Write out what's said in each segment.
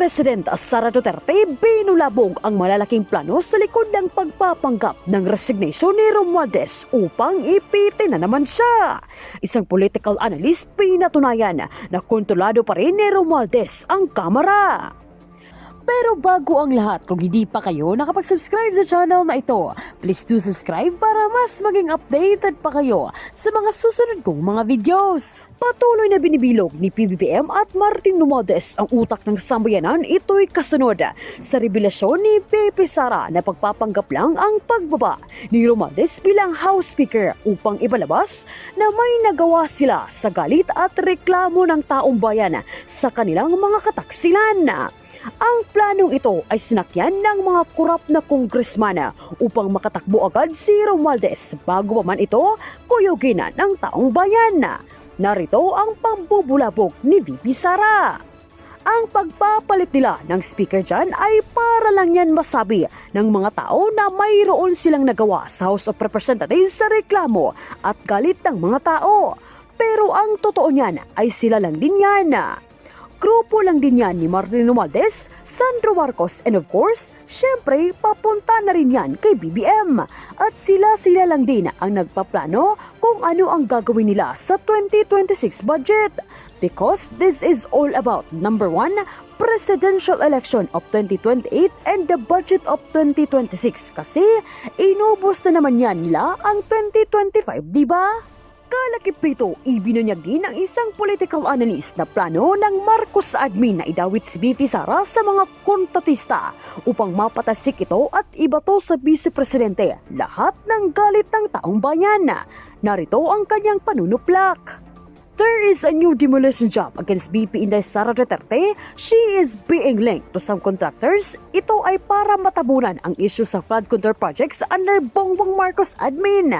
President Sara Duterte binulabog ang malalaking plano sa likod ng pagpapanggap ng resignation ni Romualdez upang ipitin na naman siya. Isang political analyst pinatunayan na kontrolado pa rin ni Romualdez ang Kamara. Pero bago ang lahat, kung hindi pa kayo nakapag-subscribe sa channel na ito, please do subscribe para mas maging updated pa kayo sa mga susunod kong mga videos. Patuloy na binibilog ni PBBM at Martin Romualdez ang utak ng sambayanan. Ito'y kasunod sa revelasyon ni Pepe Sara na pagpapanggap lang ang pagbaba ni Romualdez bilang House Speaker upang ibalabas na may nagawa sila sa galit at reklamo ng taong bayan sa kanilang mga kataksilan. Ang planong ito ay sinakyan ng mga korap na kongresman upang makatakbo agad si Romualdez bago pa man ito kuyugin ng taong bayan. Narito ang pambubulabog ni VP Sara. Ang pagpapalit nila ng speaker dyan ay para lang yan masabi ng mga tao na mayroon silang nagawa sa House of Representatives sa reklamo at galit ng mga tao. Pero ang totoo niyan ay sila lang din yan. Grupo lang din yan ni Martin Romualdez, Sandro Marcos, and of course, syempre, papunta na rin yan kay BBM. At sila lang din ang nagpaplano kung ano ang gagawin nila sa 2026 budget. Because this is all about, number 1, presidential election of 2028 and the budget of 2026. Kasi inubos na naman yan nila ang 2025, di ba? Kalakip rito, ibinunyag din ng isang political analyst na plano ng Marcos admin na idawit si VP Sara sa mga kontratista upang mapatasik ito at ibato sa vice-presidente lahat ng galit ng taong bayan. Narito ang kanyang panunuplak. There is a new demolition job against VP Inday Sara Duterte. She is being linked to some contractors. Ito ay para matabunan ang issue sa flood control projects under Bongbong Marcos admin.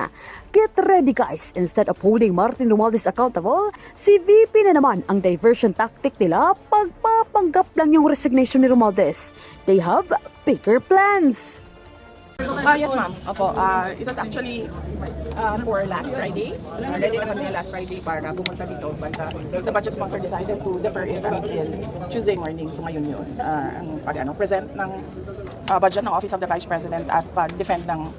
Get ready guys, instead of holding Martin Romualdez accountable, si VP na naman ang diversion tactic nila. Pagpapanggap lang yung resignation ni Romualdez. They have bigger plans. Yes ma'am. Opo. It was actually for last Friday. Ready na kami last Friday para pumunta dito. But the budget sponsor decided to defer it until Tuesday morning. So ngayon yun. Ang present ng budget ng Office of the Vice President at pag-defend ng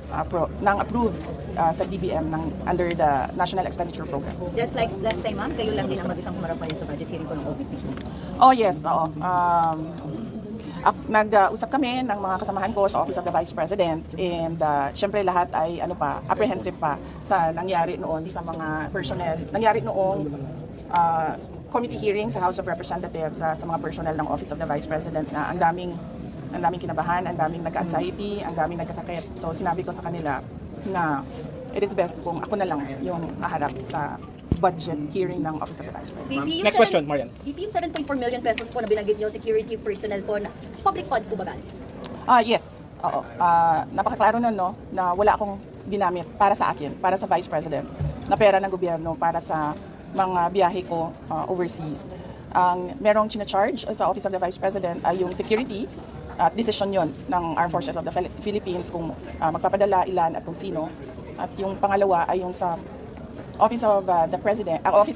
approved sa DBM under the National Expenditure Program. Just like last time ma'am, kayo lang din ang mag-isang humarap kayo sa budget hearing ko ng OVP. Oh yes, oo. Nag-usap kami ng mga kasamahan ko sa Office of the Vice President and syempre lahat ay apprehensive pa sa nangyari noon sa mga personnel. Nangyari noong committee hearing sa House of Representatives sa mga personnel ng Office of the Vice President na ang daming kinabahan, ang daming nagka-anxiety, ang daming nagkasakit. So sinabi ko sa kanila na it is best kung ako na lang yung aharap sa budget hearing ng Office of the Vice President. Next question, Marian. VP, yung 7.4 million pesos po na binanggit nyo, security personnel po, na public funds po ba galing? Yes. Oo. Napakaklaro nun, no, na wala akong ginamit para sa akin, para sa Vice President, na pera ng gobyerno para sa mga biyahe ko overseas. Ang merong charge sa Office of the Vice President ay yung security at decision yon ng Armed Forces of the Philippines kung magpapadala, ilan at kung sino. At yung pangalawa ay yung sa Office of the President, Office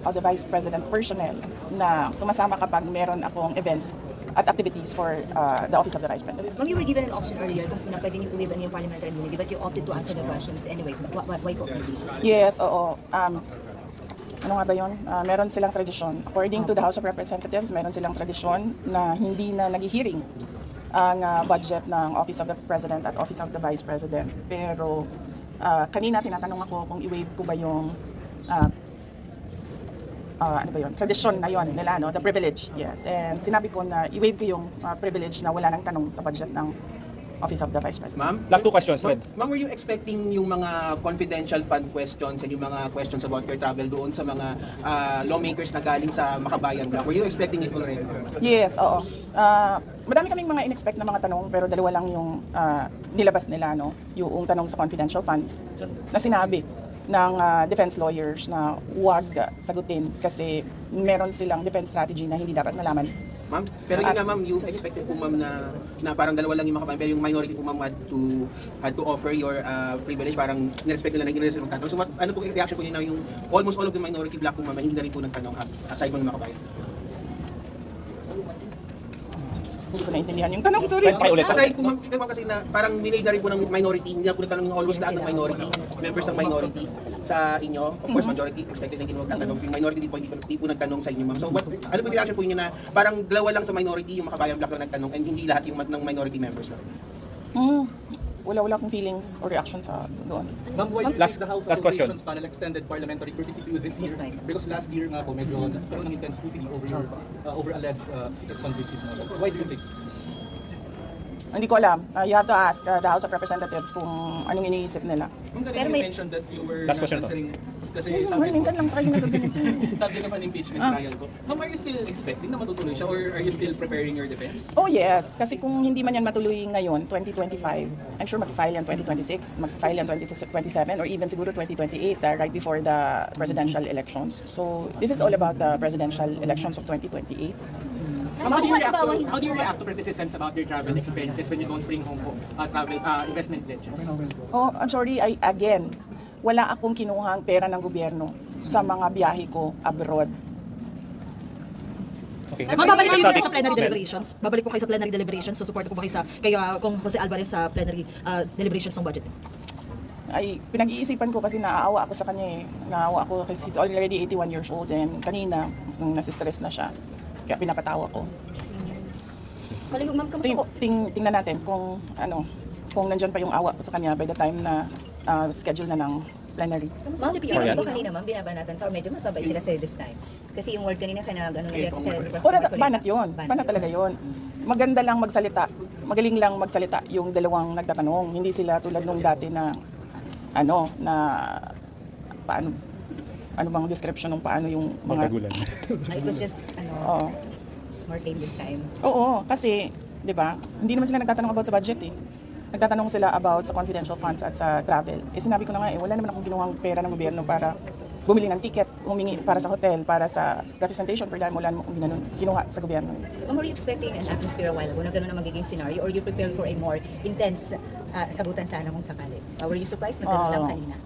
of the Vice President personnel na sumasama kapag meron akong events at activities for the Office of the Vice President. Ma'am, you were given an option earlier kung na pwede niyo uwiban yung parliamentary immunity, but you opted to answer the questions anyway. Why po? Yes, oo. Ano nga ba yun? Meron silang tradisyon. According to the House of Representatives, meron silang tradisyon na hindi na nag-hearing ang budget ng Office of the President at Office of the Vice President. Pero kanina tinatanong ako kung i-waive ko ba yung tradisyon na yon nila, no? The privilege, yes. And sinabi ko na i-waive ko yung privilege na wala nang tanong sa budget ng Office of the Vice President. Ma'am, last two questions. Ma'am, were you expecting yung mga confidential fund questions and yung mga questions about your travel doon sa mga lawmakers na galing sa Makabayan Block? Were you expecting it already? Yes, oo. Madami kaming mga in-expect na mga tanong pero dalawa lang yung nilabas nila, no? Yung tanong sa confidential funds na sinabi ng defense lawyers na huwag sagutin kasi meron silang defense strategy na hindi dapat malaman. Ma'am, pero yun nga ma'am, you expected po ma'am na parang dalawa lang yung Makabayan, pero yung minority po ma'am had to offer your privilege, parang nirespect nila na ginreserve ng tanong. So ano po yung reaction po niyo na yung almost all of the minority block po ma'am, hindi na rin po nagtanong aside from yung Makabayan? Hindi ko naintindihan yung tanong, sorry. Kasi kung kasi na parang minade na rin po ng minority, hindi na po nagtanong ng almost lahat ng minority, members ng minority sa inyo. Of course, majority expected na hindi magtatanong. Yung minority hindi po nagtanong sa inyo, ma'am. So, ano po yung reaction po inyo na parang dalawa lang sa minority, yung Makabayan Black lang nagtanong and hindi lahat yung ng minority members lang? Wala akong feelings or reaction sa doon. Ma'am, why Last- the House last of question. Oppositions panel extended parliamentary courtesy to you this year? Because last year nga po, medyo nagkaroon ng intense scrutiny over your over alleged secret fundraising model. Why do you think? Hindi ko alam. You have to ask the House of Representatives kung anong iniisip nila. Pero you mentioned that you were Last question to. answering kasi Minsan lang tayo nagaganito. subject of an impeachment trial po. Ma'am, are you still expecting na matutuloy siya or are you still preparing your defense? Oh yes, kasi kung hindi man yan matuloy ngayon, 2025, I'm sure mag-file yan 2026, mag-file yan 2027, or even siguro 2028, right before the presidential elections. So this is all about the presidential elections of 2028. How do you react to criticisms about your travel expenses when you don't bring home travel investment pledges? Oh, I'm sorry, again, wala akong kinuhang pera ng gobyerno sa mga biyahe ko abroad. Okay. Mababalik Next kayo topic. sa plenary deliberations. Babalik po kayo sa plenary deliberations. So support po kayo sa kung Jose Alvarez sa plenary deliberations ng budget. Ay, pinag-iisipan ko kasi naaawa ako sa kanya eh. Naaawa ako kasi he's already 81 years old and kanina, nung nasistress na siya, kaya pinapatawa ko. Maligo, ma'am, kamusta po? Tingnan natin kung nandyan pa yung awa ko sa kanya by the time na schedule na ng plenary. Ma'am, si Marian. PRP kanina, ma'am, binabanatan pa, medyo mas mabait sila sa'yo this time. Kasi yung word kanina, nag-react si Senator O, banat yun. Banat talaga yun. Maganda lang magsalita. Magaling lang magsalita yung dalawang nagtatanong. Hindi sila tulad nung dati na paano bang description ng paano yung mga... Magkagulan. It was just, Oo. more tame this time. Oo, kasi, di ba, hindi naman sila nagtatanong about sa budget eh. Nagtatanong sila about sa confidential funds at sa travel. Eh sinabi ko na nga wala naman akong kinuhang pera ng gobyerno para bumili ng ticket, humingi para sa hotel, para sa representation, pero dahil wala naman akong kinuha sa gobyerno. Ma'am, were you expecting an atmosphere a while ago na gano'n ang magiging scenario or you prepared for a more intense sagutan sana kung sakali? Were you surprised na gano'n lang kanina?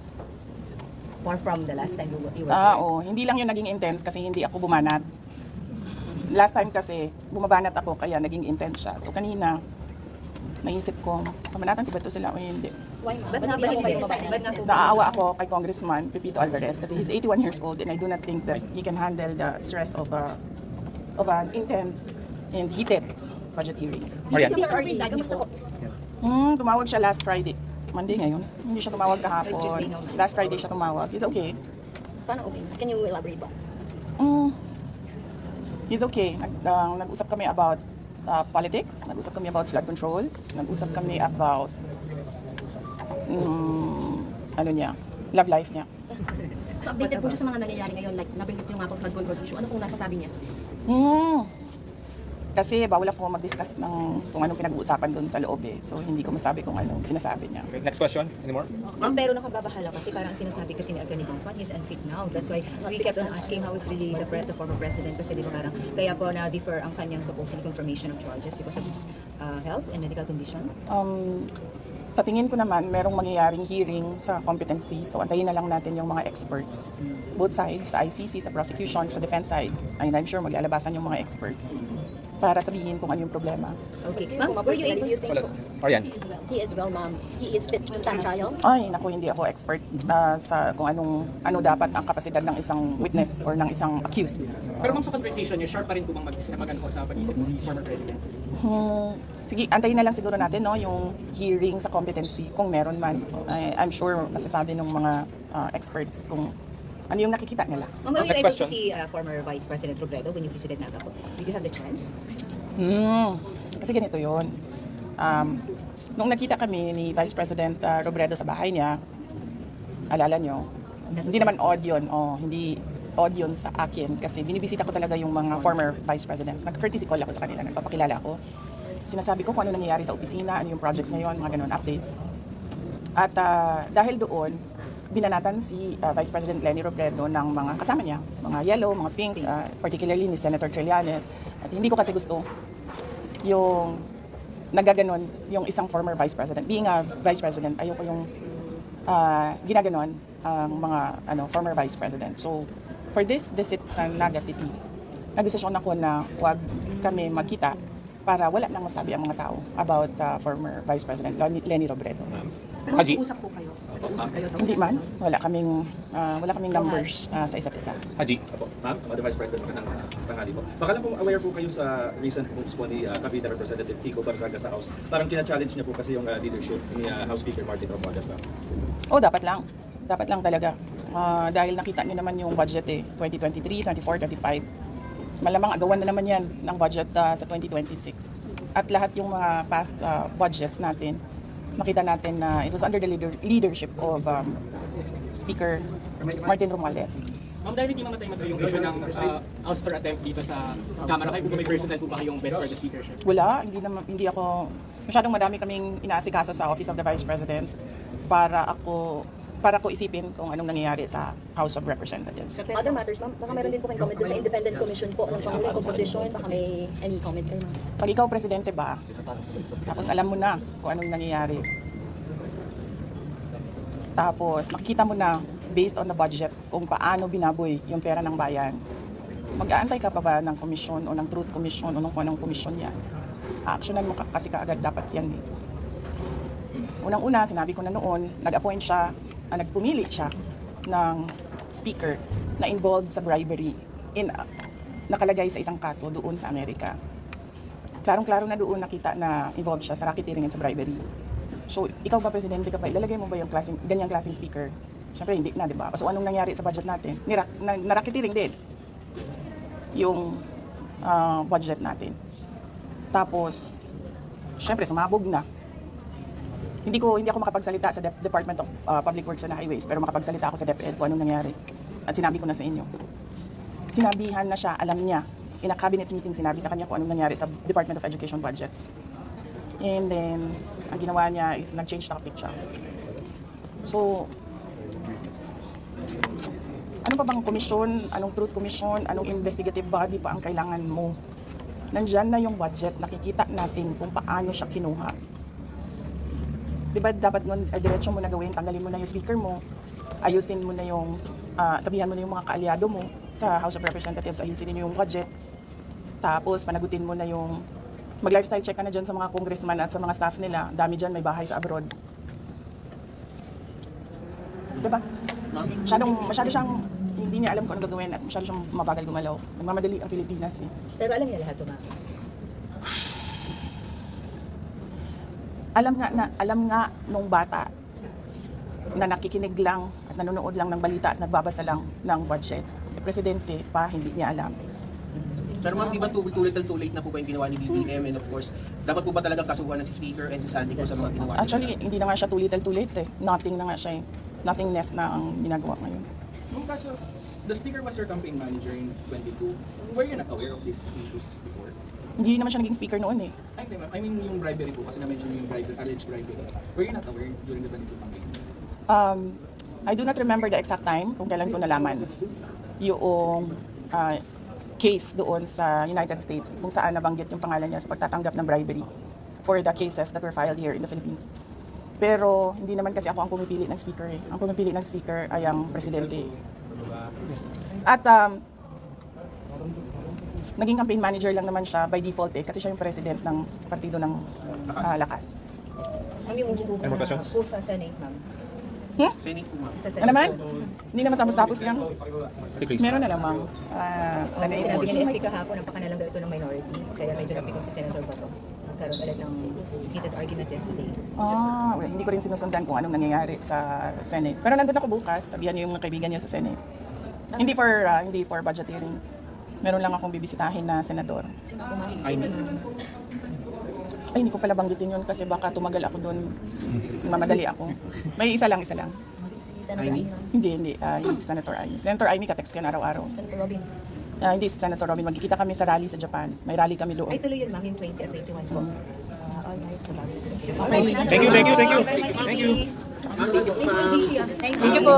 Far from the last time you were there? Oo. Hindi lang yung naging intense kasi hindi ako bumanat. Last time kasi, bumabanat ako kaya naging intense siya. So kanina, naisip ko, pamanatan ko ba ito sila o hindi? Why, ma'am? Ba't nga ba hindi? Ba't nga po? Naaawa ako kay Congressman Pepito Alvarez kasi he's 81 years old and I do not think that he can handle the stress of an intense and heated budget hearing. Marian. Kamusta po? Tumawag siya last Friday. Monday ngayon. Hindi siya tumawag kahapon. Last Tuesday, no? Last Friday siya tumawag. He's okay. Paano okay? Can you elaborate ba? He's okay. Nag-usap kami about politics, nag-usap kami about flood control, nag-usap kami about love life niya. So updated po siya sa mga nangyayari ngayon, like nabanggit yung mga flood control issue. Ano pong nasasabi niya? Kasi bawal ako mag-discuss ng kung anong pinag-uusapan doon sa loob eh. So hindi ko masabi kung anong sinasabi niya. Okay, next question. Any more? Ma'am, pero nakababahala kasi parang sinasabi kasi ni Atty. Bangkwan, he's unfit now. That's why we kept on asking how is really the threat of former president kasi di ba parang kaya po na-defer ang kanyang supposedly confirmation of charges because of his health and medical condition. Sa tingin ko naman, merong mangyayaring hearing sa competency. So antayin na lang natin yung mga experts. Both sides, sa ICC, sa prosecution, sa defense side. And I'm sure maglalabasan yung mga experts para sabihin kung ano yung problema. Okay. Ma'am, were you able to So, last. Marian. He is well, ma'am. He is fit to stand trial. Ay, naku, hindi ako expert sa kung ano dapat ang kapasidad ng isang witness or ng isang accused. Pero ma'am, sa conversation niyo, sharp pa rin po bang mag-ano sa pag-isip mo si former president? Sige, antayin na lang siguro natin yung hearing sa competency kung meron man. I'm sure masasabi ng mga experts kung ano yung nakikita nila. Ma'am, were you Next able question. to see former Vice President Robredo when you visited Nagapo? Did you have the chance? Kasi ganito yun. Nung nakita kami ni Vice President Robredo sa bahay niya, alala nyo, hindi naman odd yun. Hindi odd yun sa akin kasi binibisita ko talaga yung mga former Vice Presidents. Nag-courtesy call ako sa kanila, nagpapakilala ako. Sinasabi ko kung ano nangyayari sa opisina, ano yung projects ngayon, mga ganun, updates. At dahil doon, binanatan si Vice President Leni Robredo ng mga kasama niya, mga yellow, mga pink, particularly ni Senator Trillanes. At hindi ko kasi gusto yung nagaganon yung isang former Vice President. Being a Vice President, ayoko yung ginaganon ang mga former Vice President. So, for this visit sa Naga City, nagdesisyon ako na huwag kami magkita para wala nang masabi ang mga tao about former Vice President Leni Robredo. Pero Haji. mag-uusap po kayo. Mag-uusap kayo. Hindi man, wala kaming numbers sa isa't isa. Haji. Apo, ma'am, Madam Vice President, magandang tanghali po. Baka lang po aware po kayo sa recent moves po ni Cavite Representative Kiko Barzaga sa House. Parang tina-challenge niya po kasi yung leadership ni House Speaker Martin Romualdez na. Dapat lang. Dapat lang talaga. Dahil nakita niyo naman yung budget 2023, 24, 25. Malamang agawan na naman yan ng budget sa 2026. At lahat yung mga past budgets natin, makita natin na it was under the leadership of Speaker Martin Romualdez. Ma'am, dahil hindi mamatay-matay yung issue ng ouster attempt dito sa Kamara, kayo po ba may personal po ba kayong bet for the speakership? Wala, hindi ako, masyadong madami kaming inaasikaso sa Office of the Vice President para ko isipin kung anong nangyayari sa House of Representatives. Other matters, ma'am, baka meron din po kayong comment din sa independent commission po ng Pangulong Composition, baka may any comment kayo, ma'am? Pag ikaw presidente ba, tapos alam mo na kung anong nangyayari. Tapos nakikita mo na based on the budget kung paano binaboy yung pera ng bayan. Mag-aantay ka pa ba ng komisyon o ng Truth Commission o ng kung anong komisyon yan? Actionan mo kasi kaagad dapat yan eh. Unang-una, sinabi ko na noon, nagpumili siya ng speaker na involved sa bribery nakalagay sa isang kaso doon sa Amerika. Klarong-klaro na doon nakita na involved siya sa racketeering at sa bribery. So, ikaw ba presidente ka ba? Ilalagay mo ba yung ganyang klaseng speaker? Siyempre, hindi na, di ba? So, anong nangyari sa budget natin? Na-racketeering din yung budget natin. Tapos, siyempre, sumabog na. Hindi ako makapagsalita sa Department of Public Works and Highways, pero makapagsalita ako sa DepEd kung anong nangyari. At sinabi ko na sa inyo. Sinabihan na siya, alam niya. In a cabinet meeting, sinabi sa kanya kung anong nangyari sa Department of Education budget. And then, ang ginawa niya is nag-change topic siya. So, ano pa bang komisyon, anong truth commission, anong investigative body pa ang kailangan mo? Nandyan na yung budget, nakikita natin kung paano siya kinuha. Diba dapat nun, diretso mo na gawin, tanggalin mo na yung speaker mo, ayusin mo na yung, sabihan mo na yung mga kaalyado mo sa House of Representatives, ayusin niyo yung budget. Tapos panagutin mo na yung, mag-lifestyle check ka na dyan sa mga congressman at sa mga staff nila. Dami dyan, may bahay sa abroad. Diba? Masyado siyang, hindi niya alam kung ano gagawin at masyado siyang mabagal gumalaw. Nagmamadali ang Pilipinas eh. Pero alam niya lahat ito, ma'am. Alam nga nung bata na nakikinig lang at nanonood lang ng balita at nagbabasa lang ng budget. Presidente pa, hindi niya alam. Pero ma'am, di ba too late na po ba yung ginawa ni BBM? And of course, dapat po ba talagang kasuhan na si Speaker and si Sandy ko sa mga ginawa? Actually, hindi na nga siya too late eh. Nothing na nga siya eh. Nothingness na ang ginagawa ngayon. Nung kaso, the speaker was your campaign manager in 22. Were you not aware of these issues before? Hindi naman siya naging speaker noon eh. I mean yung bribery po, kasi na-mention yung alleged bribery. Were you not aware during the 22 campaign? I do not remember the exact time kung kailan ko nalaman yung case doon sa United States kung saan nabanggit yung pangalan niya sa pagtatanggap ng bribery for the cases that were filed here in the Philippines. Pero hindi naman kasi ako ang pumipili ng speaker eh. Ang pumipili ng speaker ay ang presidente. At naging campaign manager lang naman siya by default eh kasi siya yung president ng partido ng Lakas. Ma'am, yung upo po sa Senate, ma'am. Senate po ma'am. Sa Ano Senate naman? po. Hindi naman tapos yan. Meron na namang Senate. Sinabi niya ni SP kahapon, napakanalang daw ito ng minority. Kaya medyo napikon si Senator Bato. Nagkaroon ulit ng heated argument yesterday. Hindi ko rin sinusundan kung anong nangyayari sa Senate. Pero nandun ako bukas, sabihan niyo yung mga kaibigan niya sa Senate. Hindi for budget hearing. Meron lang akong bibisitahin na senador. Sino po, ma'am? Sino, ma'am? Ay, hindi ko pala banggitin yun kasi baka tumagal ako doon. Mamadali ako. May isa lang. Si Senator Amy, ma'am. Hindi. Yung si Senator Amy. Senator Amy, katext ko yan araw-araw. Senator Robin. Hindi si Senator Robin. Magkikita kami sa rally sa Japan. May rally kami doon. Ay, tuloy yun, ma'am, yung 20 at 21 po. Alright, salamat. Thank you. Thank you po.